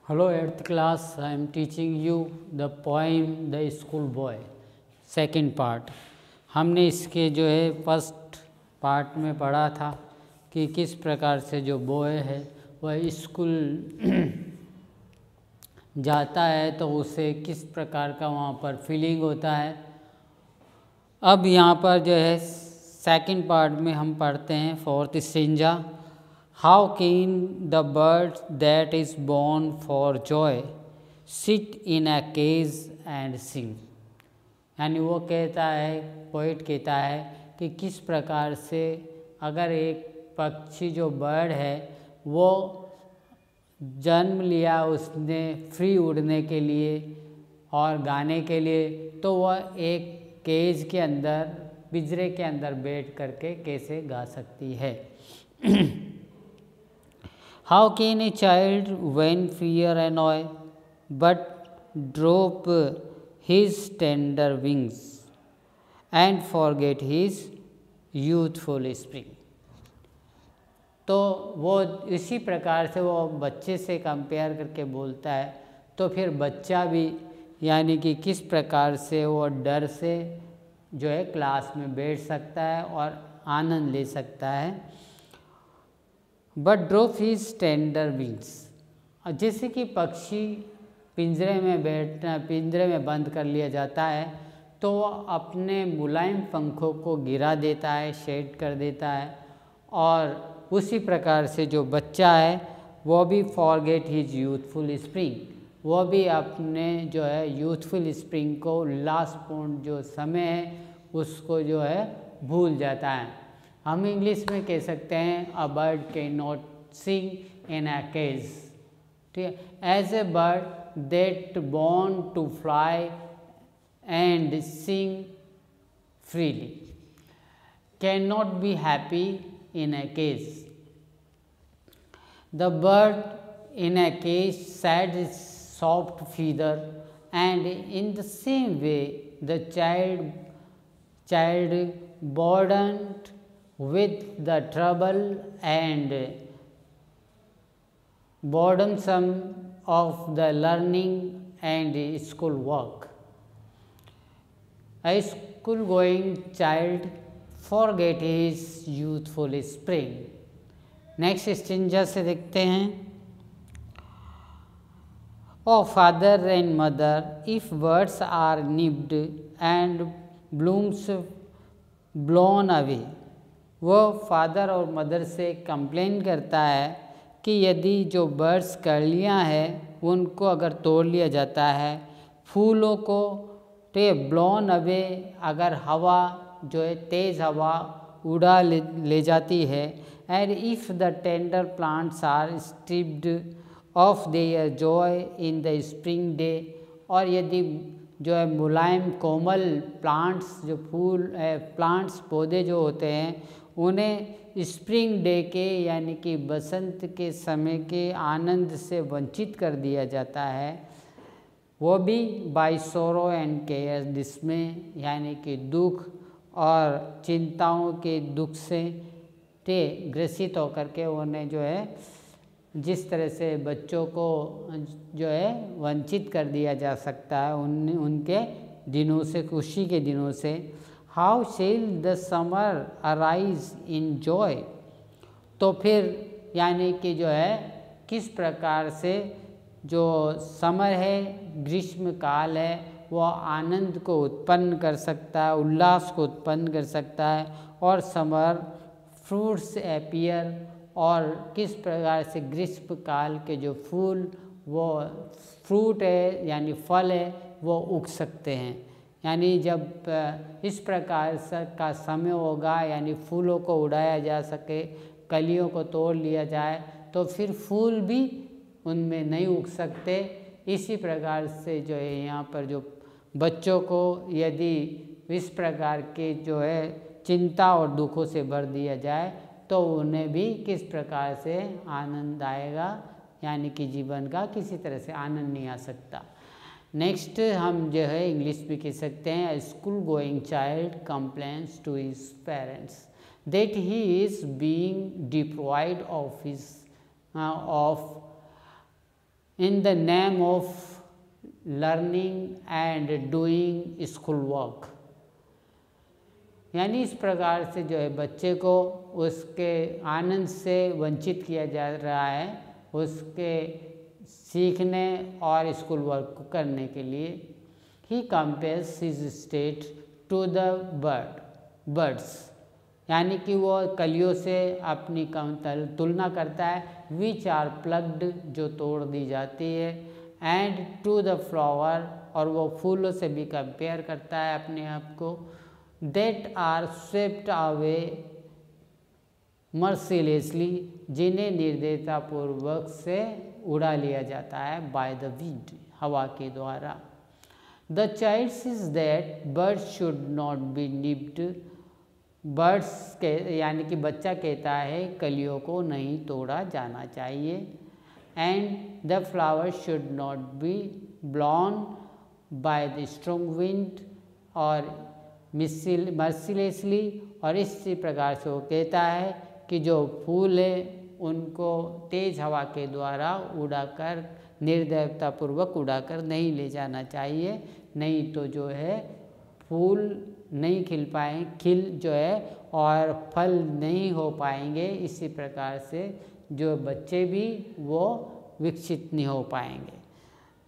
Hello, 8th class. I am teaching you the poem The School Boy, second part. हमने इसके जो है first part में पढ़ा था कि किस प्रकार से जो बॉय है वह स्कूल जाता है तो उसे किस प्रकार का वहाँ पर फीलिंग होता है। अब यहाँ पर जो है सेकेंड पार्ट में हम पढ़ते हैं fourth stanza. How can the bird that is born for joy sit in a cage and sing. यानी वो कहता है, पोइट कहता है कि किस प्रकार से अगर एक पक्षी जो बर्ड है वो जन्म लिया उसने फ्री उड़ने के लिए और गाने के लिए, तो वह एक केज के अंदर, पिंजरे के अंदर बैठ करके कैसे गा सकती है। How can a child when fear annoy but drop his tender wings and forget his youthful spring। तो वो इसी प्रकार से वो बच्चे से कंपेयर करके बोलता है, तो फिर बच्चा भी यानी कि किस प्रकार से वो डर से जो है क्लास में बैठ सकता है और आनंद ले सकता है। But drop his tender wings, जैसे कि पक्षी पिंजरे में बंद कर लिया जाता है तो वो अपने मुलायम पंखों को गिरा देता है, शेड कर देता है, और उसी प्रकार से जो बच्चा है वो भी फॉरगेट हिज यूथफुल स्प्रिंग, वो भी अपने जो है यूथफुल स्प्रिंग को, उल्लासपूर्ण जो समय है उसको जो है भूल जाता है। हम इंग्लिश में कह सकते हैं a bird can not sing in a cage, ठीक है। As a bird that born to fly and sing freely can not be happy in a cage. The bird in a cage sad is soft feather and in the same way the child burdened with the trouble and burdensome of the learning and school work. A school going child forget his youthful spring। Next stanza से देखते हैं। O father and mother if words are nipped and blooms blown away. वो father और mother से complain करता है कि यदि जो बर्ड्स कलियाँ हैं उनको अगर तोड़ लिया जाता है, फूलों को ब्लोन अवे, अगर हवा जो है तेज़ हवा उड़ा ले जाती है, and if the tender plants are stripped off their joy in the spring day, और यदि जो है मुलायम कोमल प्लांट्स, जो फूल प्लांट्स पौधे जो होते हैं उन्हें स्प्रिंग डे के यानी कि बसंत के समय के आनंद से वंचित कर दिया जाता है, वो भी बाय सोरो एंड केयर, जिसमें यानी कि दुख और चिंताओं के दुख से ग्रसित होकर के उन्हें जो है जिस तरह से बच्चों को जो है वंचित कर दिया जा सकता है उनके दिनों से, खुशी के दिनों से। How shall the summer arise in joy. तो फिर यानी कि जो है किस प्रकार से जो समर है, ग्रीष्म काल है, वो आनंद को उत्पन्न कर सकता है, उल्लास को उत्पन्न कर सकता है। और समर फ्रूट्स अपीयर, और किस प्रकार से ग्रीष्म काल के जो फूल, वो फ्रूट है यानी फल है, वो उग सकते हैं। यानी जब इस प्रकार का समय होगा यानी फूलों को उड़ाया जा सके, कलियों को तोड़ लिया जाए, तो फिर फूल भी उनमें नहीं उग सकते। इसी प्रकार से जो है यहाँ पर जो बच्चों को यदि इस प्रकार के जो है चिंता और दुखों से भर दिया जाए तो उन्हें भी किस प्रकार से आनंद आएगा, यानी कि जीवन का किसी तरह से आनंद नहीं आ सकता। नेक्स्ट हम जो है इंग्लिश में कह सकते हैं, school going child complains to his parents that he is being deprived of in the name of learning and doing school work. यानी इस प्रकार से जो है बच्चे को उसके आनंद से वंचित किया जा रहा है, उसके सीखने और स्कूल वर्क को करने के लिए। He compares his state to the birds, यानी कि वो कलियों से अपनी तुलना करता है, विच आर प्लग्ड, जो तोड़ दी जाती है, एंड टू द फ्लावर, और वो फूलों से भी कंपेयर करता है अपने आप को, दैट आर स्वेप्ट अवे मर्सिलेसली, जिन्हें निर्दयतापूर्वक से उड़ा लिया जाता है, बाय द विंड, हवा के द्वारा। The child says that birds should not be nipped, birds के यानी कि बच्चा कहता है कलियों को नहीं तोड़ा जाना चाहिए, and the flower should not be ब्लॉन by the strong wind और मर्सिलेसली, और इसी प्रकार से वो कहता है कि जो फूल है उनको तेज हवा के द्वारा उड़ाकर, निर्दयतापूर्वक उड़ाकर नहीं ले जाना चाहिए, नहीं तो जो है फूल नहीं खिल जो है और फल नहीं हो पाएंगे। इसी प्रकार से जो बच्चे भी वो विकसित नहीं हो पाएंगे।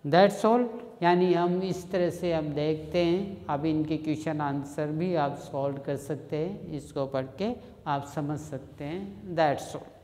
That's all. यानी हम इस तरह से हम देखते हैं। अब इनके क्वेश्चन आंसर भी आप सॉल्व कर सकते हैं, इसको पढ़ के आप समझ सकते हैं। That's all.